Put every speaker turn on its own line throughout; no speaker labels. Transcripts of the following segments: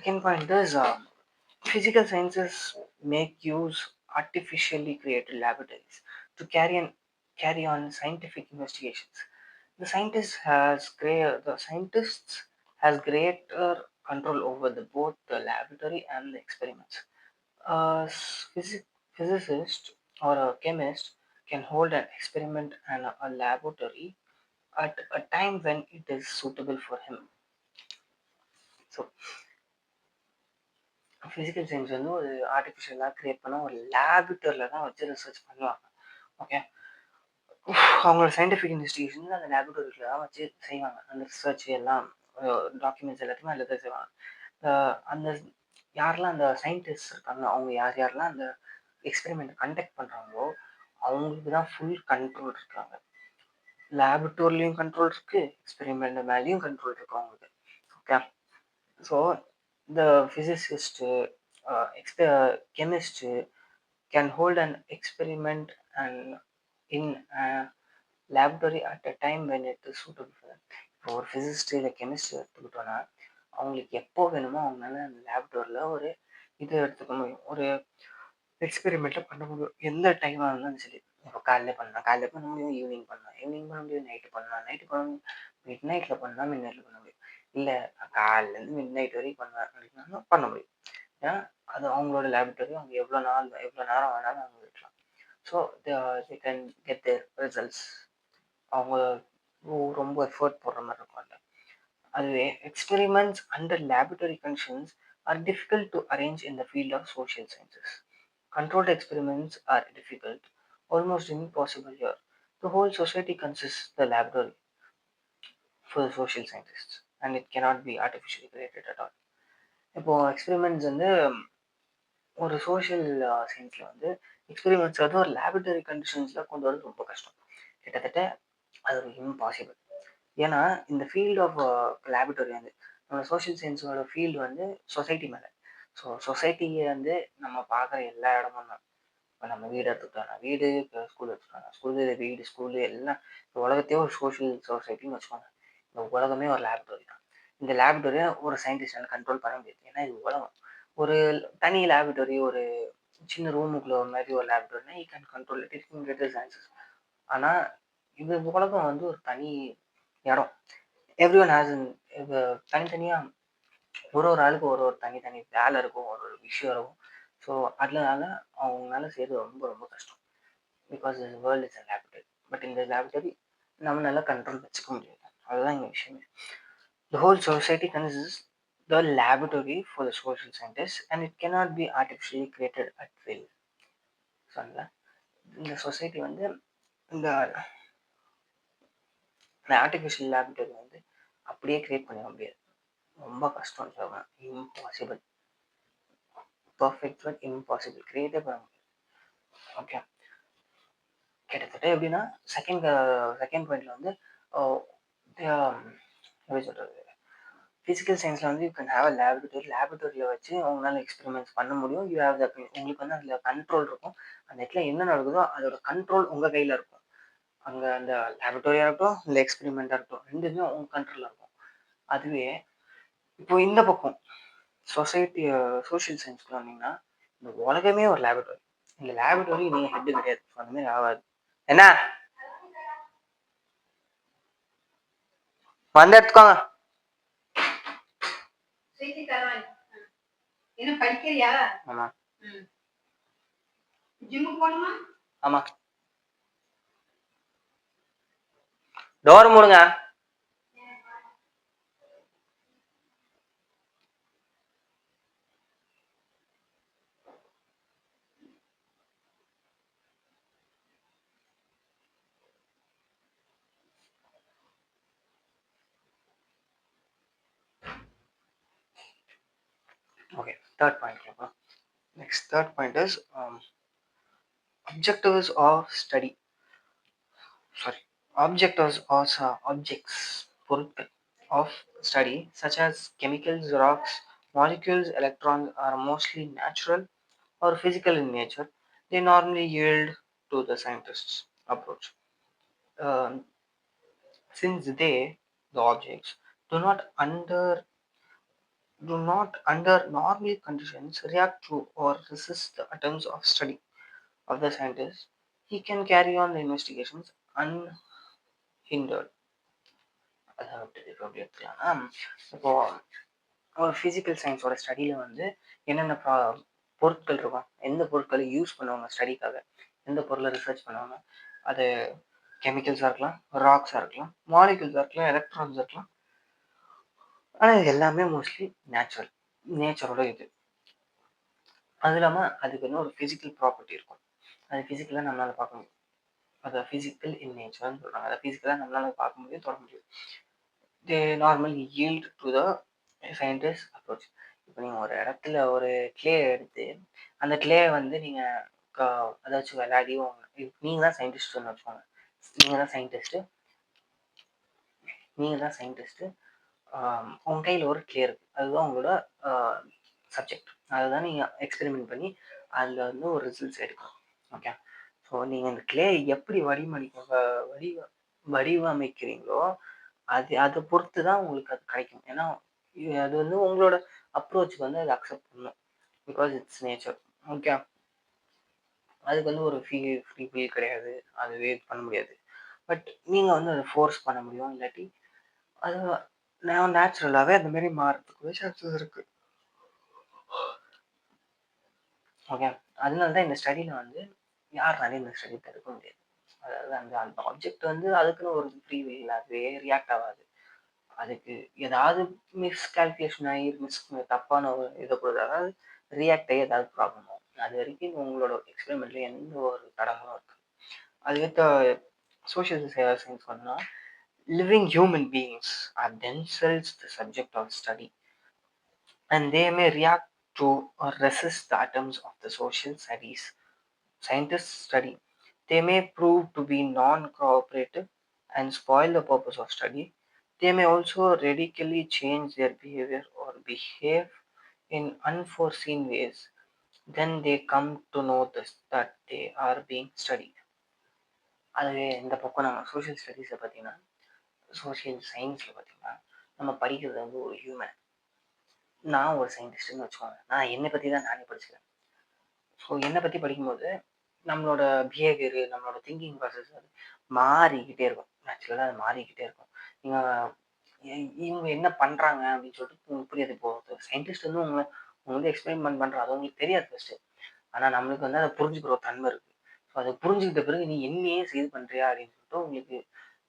Second point is physical sciences make use artificially created laboratories to carry on scientific investigations. The scientists has greater control over both the laboratory and the experiments. A physicist or a chemist can hold an experiment and a laboratory at a time when it is suitable for him. So physical science வந்து ஒரு ஆர்டிஃபிஷியலாக create பண்ண ஒரு லேபரட்டரியில் தான் வச்சு research பண்ணுவாங்க. Okay, அவங்களோட scientific investigation அந்த லேபரட்டரியில் தான் வச்சு செய்வாங்க. அந்த ரிசர்ச் எல்லாம் டாக்குமெண்ட்ஸ் எல்லாத்தையுமே அதில் தான் செய்வாங்க. அந்த யாரெல்லாம் அந்த சயின்டிஸ்ட் இருக்காங்க, அவங்க யார் யாரெல்லாம் அந்த எக்ஸ்பெரிமெண்ட் கண்டக்ட் பண்ணுறாங்களோ அவங்களுக்கு தான் ஃபுல் கண்ட்ரோல் இருக்காங்க. லேபரட்டரிலையும் கண்ட்ரோல் இருக்குது, எக்ஸ்பெரிமெண்ட் மேலேயும் கண்ட்ரோல் இருக்கு அவங்களுக்கு. Okay, so the physicist, chemist can hold an experiment and in a laboratory at a time when it is suitable for them. இப்போ ஒரு ஃபிசிசிஸ்ட் இல்லை கெமிஸ்ட் எடுத்துக்கிட்டோன்னா அவங்களுக்கு எப்போ வேணுமோ அவங்களால அந்த லேபரட்டரியில் ஒரு இது எடுத்துக்க முடியும், ஒரு எக்ஸ்பெரிமெண்ட்டை பண்ண முடியும். எந்த டைமாக இருந்தாலும் சரி, இப்போ காலையில் பண்ண முடியும், ஈவினிங் பண்ண முடியும், நைட்டு பண்ண முடியும், மிட் நைட்டில் மிட் நைட்டில் பண்ண முடியும், இல்லை காலையிலேருந்து மிட் நைட் வரைக்கும் அப்படின்னாலும் பண்ண முடியும். ஏன்னா அது அவங்களோட லேபரட்டரி, அவங்க எவ்வளோ நேரம் வேணாலும் அவங்க இருக்கலாம். So they can get their results. அவங்க ரொம்ப எஃபர்ட் போடுற மாதிரி இருக்கும். அதுவே experiments under laboratory conditions are difficult to arrange in the field of social sciences. Controlled experiments are difficult, almost impossible here. The whole society consists the laboratory for the social scientists, and it cannot be artificially created at all. இப்போ experiments வந்து ஒரு social சயின்ஸில் வந்து experiments வந்து ஒரு laboratory கண்டிஷன்ஸில் கொண்டு வரது ரொம்ப கஷ்டம், கிட்டத்தட்ட அது ஒரு இம்பாசிபிள். ஏன்னா இந்த ஃபீல்ட் ஆஃப் லேபரட்டரி வந்து நம்ம சோஷியல் சயின்ஸோட ஃபீல்டு வந்து சொசைட்டி மேலே. ஸோ சொசைட்டியை வந்து நம்ம பார்க்குற எல்லா இடமும் தான். இப்போ நம்ம வீடு எடுத்துக்கிட்டோம்னா வீடு, இப்போ ஸ்கூல் எடுத்துக்கிட்டோம்னா ஸ்கூலு, வீடு ஸ்கூலு எல்லாம் இந்த உலகத்தையே ஒரு சோஷியல் சொசைட்டின்னு வச்சுக்கோங்க. இந்த உலகமே ஒரு லேபரட்டரி தான். இந்த லேபரட்டரியை ஒரு சயின்டிஸ்டால் கண்ட்ரோல் பண்ண முடியாது, ஏன்னா இது உலகம். ஒரு தனி லேபரட்டரி, ஒரு சின்ன ரூமுக்குள்ள ஒரு மாதிரி ஒரு லேபரட்டரினா you can control it, it can get sciences. ஆனால் இது உலகம் வந்து ஒரு தனி இடம். எவ்ரி ஒன் ஹேஸ் இப்போ தனித்தனியாக ஒரு ஆளுக்கு ஒரு தனித்தனி வேலை இருக்கும், ஒரு விஷயம் இருக்கும். ஸோ அதனால அவங்களால செய்கிறது ரொம்ப ரொம்ப கஷ்டம். Because this world is a laboratory. But இந்த லேபரட்டரி நம்மளால கண்ட்ரோல் வச்சுக்க முடியாது. அதுதான் இங்கே விஷயமே. The whole society consists the laboratory for the social scientists, and it cannot be artificially created at will. சொன்னல இந்த சொசைட்டி வந்து இந்த ஆர்டிஃபிஷியல் லேபரட்டரி வந்து அப்படியே கிரியேட் பண்ண முடியாது, ரொம்ப கஷ்டம் சொல்லுவேன். இம்பாசிபிள், பர்ஃபெக்ட் பட் இம்பாசிபிள், கிரியேட்டே பண்ண முடியாது. ஓகே, கிட்டத்தட்ட எப்படின்னா செகண்ட் பாயிண்ட்ல வந்து எப்படி சொல்கிறது, ஃபிசிக்கல் சயின்ஸில் வந்து யூ கேன் ஹேவ் அ லேபரட்டரியில் வச்சு அவங்களால எக்ஸ்பெரிமெண்ட்ஸ் பண்ண முடியும். யூ ஹேவ் உங்களுக்கு வந்து அதில் கண்ட்ரோல் இருக்கும். அந்த இடத்துல என்ன நடக்குதோ அதோட கண்ட்ரோல் உங்கள் கையில் இருக்கும். அங்கே அந்த லேபரட்டரியாக இருக்கட்டும், இல்லை எக்ஸ்பெரிமெண்ட்டாக இருக்கட்டும், ரெண்டுமே உங்கள் கண்ட்ரோலில் இருக்கும். அதுவே இப்போ இந்த பக்கம் சொசைட்டி சோஷியல் சயின்ஸ்க்கு வந்தீங்கன்னா இந்த உலகமே ஒரு லேபரட்டரி. இந்த லேபரட்டரி நீங்கள் ஹெட்டு கிடையாது, அந்த மாதிரி ஆகாது. என்ன வந்து எடுத்துக்கோங்க. ஆமா ஆமா, டோர் மூடுங்க. Okay, third point. Next, third point is objectives of study. Objectives or objects பொருட்கள் of study such as chemicals, rocks, molecules, electrons are mostly natural or physical in nature. They normally yield to the scientist's approach. Um, since the objects do not do not under normal conditions react to or resist the attempts of study of the scientist, he can carry on the investigations unhindered. அதை விட்டு இப்போ எப்படி எடுத்துக்கலாம்னா, இப்போ ஒரு physical சயின்ஸோட ஸ்டடியில் வந்து என்னென்ன பொருட்கள் இருக்கும், எந்த பொருட்களை யூஸ் பண்ணுவாங்க ஸ்டடிக்காக, எந்த பொருளை ரிசர்ச் பண்ணுவாங்க, அது கெமிக்கல்ஸாக இருக்கலாம், ராக்ஸாக இருக்கலாம், மாலிகுல்ஸாக இருக்கலாம், எலக்ட்ரான்ஸாக இருக்கலாம். ஆனால் இது எல்லாமே மோஸ்ட்லி நேச்சரோட இது. அது இல்லாமல் அதுக்கு வந்து ஒரு ஃபிசிக்கல் ப்ராப்பர்ட்டி இருக்கும். அது ஃபிசிக்கலாக நம்மளால் பார்க்க முடியும். அதை ஃபிசிக்கல் இன் நேச்சர்னு சொல்கிறாங்க. அதை ஃபிசிக்கலாக நம்மளால் பார்க்க முடியும், தொட முடியும். They normal yield to the scientist approach. இப்போ நீங்கள் ஒரு இடத்துல ஒரு கிளே எடுத்து அந்த கிளே வந்து நீங்கள் அதாச்சும் விளையாடி நீங்கள் தான் சயின்டிஸ்ட்னு வச்சுக்கோங்க. நீங்கள் தான் சயின்டிஸ்ட்டு. உங்கள் கையில் ஒரு கிளே இருக்குது, அதுதான் உங்களோட சப்ஜெக்ட். அதை தான் நீங்கள் எக்ஸ்பெரிமெண்ட் பண்ணி அதில் வந்து ஒரு ரிசல்ட்ஸ் எடுக்கணும். ஓகே. ஸோ நீங்கள் அந்த கிளே எப்படி வடிவமைக்கிறீங்களோ அதை பொறுத்து தான் உங்களுக்கு அது கிடைக்கும். ஏன்னா அது வந்து உங்களோட அப்ரோச்சுக்கு வந்து அதை அக்செப்ட் பண்ணணும். Because it's nature. ஓகே. அதுக்கு வந்து ஒரு ஃப்ரீ ஃபீல் கிடையாது, அதுவே பண்ண முடியாது. பட் நீங்கள் வந்து அதை ஃபோர்ஸ் பண்ண முடியும், இல்லாட்டி அது நேச்சுரலாகவே அந்த மாதிரி மாறதுக்கு சான்சஸ் இருக்குது. ஓகே. அதனால தான் இந்த ஸ்டடியில் வந்து யாருனாலும் இந்த ஸ்டடி தடுக்க முடியாது. அதாவது அந்த ஆப்ஜெக்ட் வந்து அதுக்குன்னு ஒரு ஃப்ரீ வில், அதுவே ரியாக்ட் ஆகாது. அதுக்கு ஏதாவது மிஸ்கால்குலேஷன் ஆகி தப்பான ஒரு இதை பொறுத்து, அதாவது ரியாக்ட் ஆகி ஏதாவது ப்ராப்ளம் ஆகும். அது வரைக்கும் உங்களோட எக்ஸ்பெரிமெண்ட்ல எந்த ஒரு தடங்களும் இருக்கு. அதுக்கேற்ற சோஷியல் சயின்ஸ் பண்ணா living human beings are themselves the subject of study, and they may react to or resist the atoms of the social studies scientists study. They may prove to be non-cooperative and spoil the purpose of study. They may also radically change their behavior or behave in unforeseen ways. Then they come to notice that they are being studied. அதுவே இந்த பக்கம் நம்ம social ஸ்டடீஸில் பார்த்தீங்கன்னா, social சயின்ஸில் பார்த்தீங்கன்னா, நம்ம படிக்கிறது வந்து ஒரு ஹியூமன். நான் ஒரு சயின்டிஸ்ட்னு வச்சுக்கோங்க. நான் என்னை பற்றி தான் நானே படிச்சுக்கிறேன். ஸோ என்னை பற்றி படிக்கும்போது நம்மளோட பிஹேவியரு, நம்மளோட திங்கிங் ப்ராசஸ் அது மாறிக்கிட்டே இருக்கும். நேச்சுரலாக அது மாறிக்கிட்டே இருக்கும். இவங்க என்ன பண்ணுறாங்க அப்படின்னு சொல்லிட்டு உங்களுக்கு புரியாது. இப்போ சயின்டிஸ்ட் வந்து உங்களை வந்து எக்ஸ்பெரிமெண்ட் பண்ணுறது அது உங்களுக்கு தெரியாது ஃபஸ்ட்டு. ஆனால் நம்மளுக்கு வந்து அதை புரிஞ்சுக்கிற ஒரு தன்மை இருக்குது. ஸோ அதை புரிஞ்சுக்கிட்ட பிறகு நீ என்னையே இது பண்ணுறியா அப்படின்னு சொல்லிட்டு உங்களுக்கு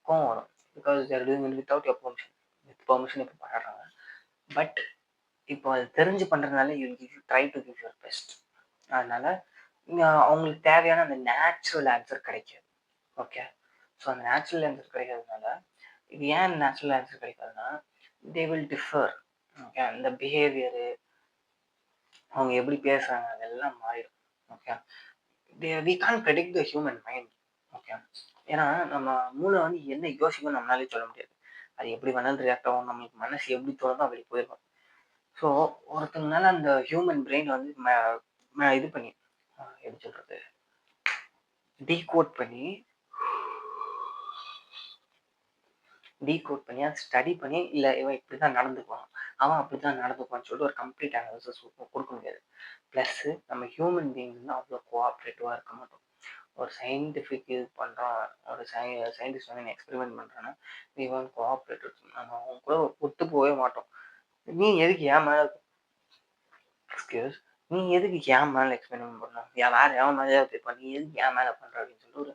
கோவம் வரும். Because they're doing it without your permission. With permission இப்போ பண்ணுறாங்க. பட் இப்போ அது தெரிஞ்சு பண்ணுறதுனால you try to give your best. அதனால அவங்களுக்கு தேவையான அந்த நேச்சுரல் ஆன்சர் கிடைக்காது. ஓகே. ஸோ அந்த நேச்சுரல் ஆன்சர் கிடைக்காததுனால, இது ஏன் நேச்சுரல் ஆன்சர் கிடைக்காதுன்னா, தே வில் டிஃபர். ஓகே. அந்த பிஹேவியரு, அவங்க எப்படி பேசுகிறாங்க அதெல்லாம் மாறிடும். Okay. We can't predict the human mind. Okay. ஏன்னா நம்ம மூளை வந்து என்ன யோசிக்கும் நம்மளாலே சொல்ல முடியாது. அது எப்படி வேணாலும் ரியாக்ட் ஆகும், நம்மளுக்கு மனசு எப்படி தோணுதோ அப்படி போயிருக்கும். ஸோ ஒருத்தங்கனால அந்த ஹியூமன் பிரெயின் வந்து இது பண்ணி எப்படி சொல்கிறது, டீகோட் பண்ணி அதை ஸ்டடி பண்ணி, இல்லை இவன் இப்படி தான் நடந்துக்குவான், அவன் அப்படி தான் நடந்துக்குவான்னு சொல்லிட்டு ஒரு கம்ப்ளீட் அனாலிசிஸ் கொடுக்க முடியாது. ப்ளஸ்ஸு நம்ம ஹியூமன் பீயிங்ஸ் வந்து அவ்வளோ கோஆப்ரேட்டிவாக இருக்க மாட்டோம். ஒரு சயின்டிஃபிக் இது பண்ணுறோம், ஒரு சயின்டிஸ்ட் வந்து எக்ஸ்பெரிமெண்ட் பண்ணுறோன்னா வி வாண்ட் கோஆப்ரேட்டிவ். நம்ம அவங்க கூட ஒத்து போகவே மாட்டோம். நீ எதுக்கு ஏன் மேலே நீ எதுக்கு ஏன் மேலே எக்ஸ்பெரிமெண்ட் பண்ணணும், வேறு எவன் மேலேயே போய் நீ எதுக்கு ஏன் மேலே பண்ணுற அப்படின்னு சொல்லிட்டு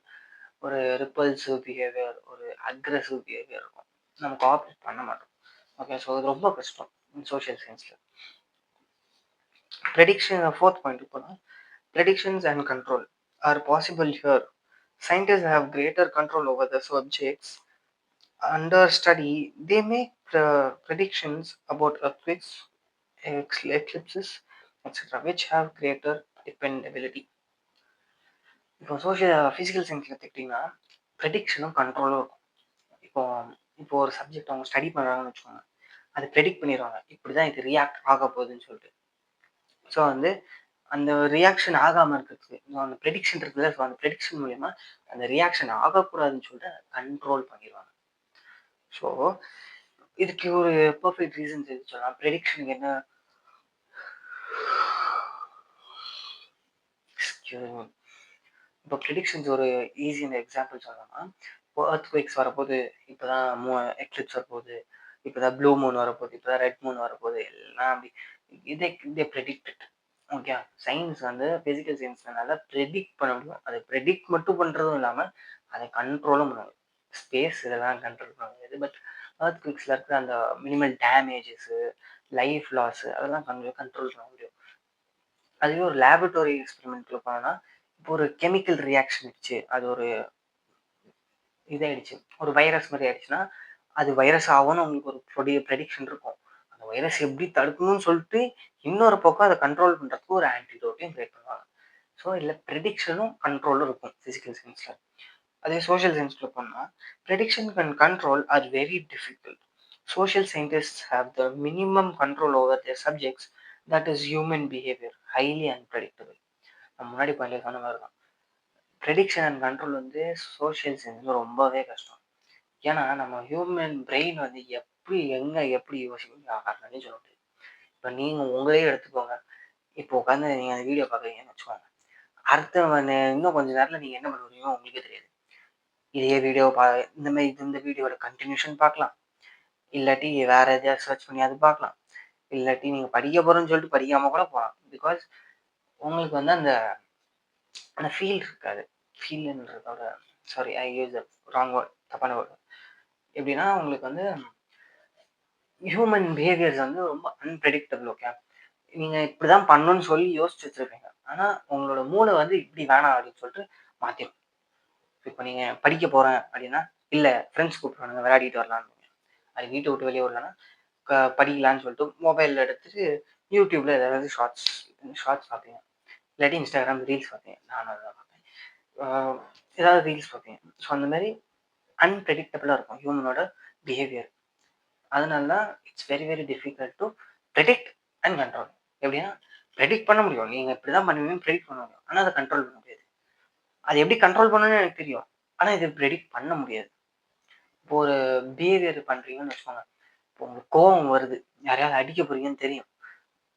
ஒரு ரிப்பல்சிவ் பிஹேவியர், ஒரு அக்ரெசிவ் பிஹேவியர் இருக்கும். நம்ம கோஆப்ரேட் பண்ண மாட்டோம். ஓகே. ஸோ இது ரொம்ப கஷ்டம் சோஷியல் சயின்ஸில். ப்ரெடிக்ஷன், ஃபோர்த் பாயிண்ட் போனால், predictions and control are possible here. Scientists have greater control over the subjects under study. They make predictions about earthquakes, eclipses, etc., which have greater dependability. இப்போ physical சயின்ஸில் எடுத்துக்கிட்டிங்கன்னா ப்ரெடிக்ஷனும் கண்ட்ரோலும் இருக்கும். இப்போ ஒரு subject அவங்க study பண்ணுறாங்கன்னு வச்சுக்கோங்க, அதை ப்ரெடிக்ட் பண்ணிடுவாங்க, இப்படி தான் இது ரியாக்ட் ஆக போகுதுன்னு சொல்லிட்டு. ஸோ வந்து அந்த ரியாக்ஷன் ஆகாமல் இருக்கிறதுக்கு அந்த ப்ரெடிக்ஷன் இருக்குல்ல, ஸோ அந்த ப்ரெடிக்ஷன் மூலயமா அந்த ரியாக்ஷன் ஆகக்கூடாதுன்னு சொல்லிட்டு அதை கண்ட்ரோல் பண்ணிடுவாங்க. ஸோ இதுக்கு ஒரு பெர்ஃபெக்ட் ரீசன்ஸ் எது சொல்லலாம். ப்ரெடிக்ஷனுக்கு என்ன எக்ஸ்கியூஸ் மீ. இப்போ ப்ரெடிக்ஷன்ஸ் ஒரு ஈஸியான எக்ஸாம்பிள் சொல்லலாம்னா, இப்போ எர்த்குவேக்ஸ் வரப்போது, இப்போதான் எக்லிப்ஸ் வரப்போகுது, இப்போதான் ப்ளூ மூன் வரப்போகுது, இப்போதான் ரெட் மூன் வரப்போகுது, எல்லாம் அப்படி இதை ப்ரெடிக்டட். ஓகே, சயின்ஸ் வந்து ஃபிசிக்கல் சயின்ஸ்னால ப்ரெடிக்ட் பண்ண முடியும். அதை ப்ரெடிக்ட் மட்டும் பண்ணுறதும் இல்லாமல் அதை கண்ட்ரோலும் பண்ண முடியும். ஸ்பேஸ் இதெல்லாம் கண்ட்ரோல் பண்ண முடியாது. பட் எர்த்குவேக்ஸில் இருக்கிற அந்த மினிமல் டேமேஜஸு, லைஃப் லாஸு அதெல்லாம் கொஞ்சம் கண்ட்ரோல் பண்ண முடியும். அதுவே ஒரு லேபரட்டரி எக்ஸ்பெரிமெண்ட்ல போனோம்னா, இப்போ ஒரு கெமிக்கல் ரியாக்ஷன் ஆயிடுச்சு, அது ஒரு இதாயிடுச்சு, ஒரு வைரஸ் மாதிரி ஆயிடுச்சுன்னா, அது வைரஸ் ஆகும்னு உங்களுக்கு ஒரு ப்ரெடிக்ஷன் இருக்கும். அந்த வைரஸ் எப்படி தடுக்கணும்னு சொல்லிட்டு இன்னொரு பக்கம் அதை கண்ட்ரோல் பண்ணுறதுக்கு ஒரு ஆன்டிடோட்டையும் கிரியேட் பண்ணுவாங்க. ஸோ இதில் ப்ரெடிக்ஷனும் கண்ட்ரோலும் இருக்கும் ஃபிசிக்கல் சயின்ஸில். அதே சோஷியல் சயின்ஸில் போனோம்னா, prediction and control are very difficult. Social scientists have the minimum control over their subjects, that is human behavior, highly unpredictable. நான் முன்னாடி பாயிண்ட்ல சொன்ன மாதிரி தான், ப்ரெடிக்ஷன் அண்ட் கண்ட்ரோல் வந்து சோஷியல் சயின்ஸ் ரொம்பவே கஷ்டம். ஏன்னா நம்ம ஹியூமன் பிரெயின் வந்து எப்படி யோசிக்கணும் யாருனாலையும் சொல்ல முடியாது. இப்போ நீங்கள் உங்களே எடுத்துக்கோங்க. இப்போ உட்காந்து நீங்கள் அந்த வீடியோ பார்க்குறீங்கன்னு வச்சுக்கோங்க. இன்னும் கொஞ்ச நேரத்தில் நீங்கள் என்ன பண்ணுவீங்க உங்களுக்கே தெரியாது. இதே வீடியோ இந்த வீடியோட கண்டினியூஷன் பார்க்கலாம், இல்லாட்டி வேற எதையாவது சர்ச் பண்ணி அது பார்க்கலாம், இல்லாட்டி நீங்கள் படிக்க போகிறோன்னு சொல்லிட்டு படிக்காமல் கூட போகலாம். பிகாஸ் உங்களுக்கு வந்து அந்த அந்த ஃபீல் இருக்காது. ஃபீல்ன்றதோட சாரி, ஐ யூஸ் ராங் வேர்ட், தப்பான வேர்டு. எப்படின்னா உங்களுக்கு வந்து ஹியூமன் பிஹேவியர்ஸ் வந்து ரொம்ப அன்பிரெடிக்டபிள். ஓகே, நீங்கள் இப்படி தான் பண்ணணும்னு சொல்லி யோசிச்சு வச்சுருப்பீங்க. ஆனால் உங்களோட மூளை வந்து இப்படி வேணாம் அப்படின்னு சொல்லிட்டு மாற்றிடும். இப்போ நீங்கள் படிக்க போகிறேன் அப்படின்னா, இல்லை ஃப்ரெண்ட்ஸ் கூப்பிட்றானுங்க விளையாடிட்டு வரலான்னு, அது வீட்டை விட்டு வெளியே வரலான்னா படிக்கலான்னு சொல்லிட்டு மொபைலில் எடுத்துட்டு யூடியூப்பில் ஏதாவது ஷார்ட்ஸ் பார்ப்பீங்க, இல்லாட்டி இன்ஸ்டாகிராம் ரீல்ஸ் பார்ப்பீங்க. நானும் அதை பார்ப்பேன். ஏதாவது ரீல்ஸ் பார்ப்பீங்க. ஸோ அந்த மாதிரி அன்பிரெடிக்டபிளாக இருக்கும் ஹியூமனோட பிஹேவியர். அதனால தான் it's very very difficult to predict and control. எப்படின்னா ப்ரெடிக்ட் பண்ண முடியும், நீங்கள் இப்படி தான் பண்ணுவீங்க ப்ரெடிக்ட் பண்ண முடியும், ஆனால் அதை கண்ட்ரோல் பண்ண முடியாது. அது எப்படி கண்ட்ரோல் பண்ணணும்னு எனக்கு தெரியும், ஆனால் இது ப்ரெடிக்ட் பண்ண முடியாது. இப்போ ஒரு பிஹேவியர் பண்ணுறீங்கன்னு வச்சுக்கோங்க. இப்போ உங்களுக்கு கோவம் வருது, யாரையாவது அடிக்க போறீங்கன்னு தெரியும்,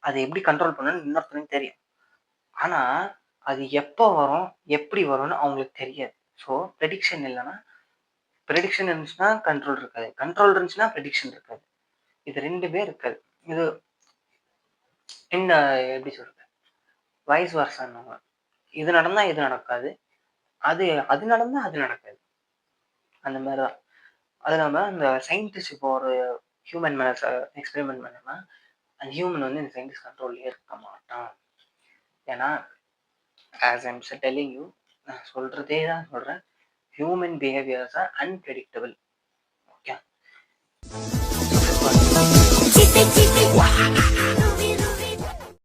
அதை எப்படி கண்ட்ரோல் பண்ணணும்னு இன்னொருத்தனுக்கு தெரியும். ஆனால் அது எப்போ வரும் எப்படி வரும்னு அவங்களுக்கு தெரியாது. ஸோ ப்ரெடிக்ஷன் இல்லைன்னா, ப்ரெடிக்ஷன் இருந்துச்சுன்னா கண்ட்ரோல் இருக்காது, கண்ட்ரோல் இருந்துச்சுன்னா ப்ரெடிக்ஷன் இருக்காது. இது ரெண்டுமே இருக்காது. இது என்ன எப்படி சொல்றது, வைஸ் வர்சான்னு, இது நடந்தா இது நடக்காது, அது அது நடந்தா அது நடக்காது, அந்த மாதிரி தான். அது இல்லாமல் இந்த சயின்டிஸ்ட் இப்போ ஒரு ஹியூமன் மேலே எக்ஸ்பெரிமெண்ட் பண்ணோம்னா, அந்த ஹியூமன் வந்து இந்த சயின்டிஸ்ட் கண்ட்ரோல்லே இருக்க மாட்டான். ஏன்னா ஆஸ் ஐம் டெல்லிங் யூ, நான் சொல்கிறதே தான் சொல்கிறேன், ஹியூமன் பிஹேவியர்ஸ் ஆர் அன்பிரெடிக்டபிள். ஓகே.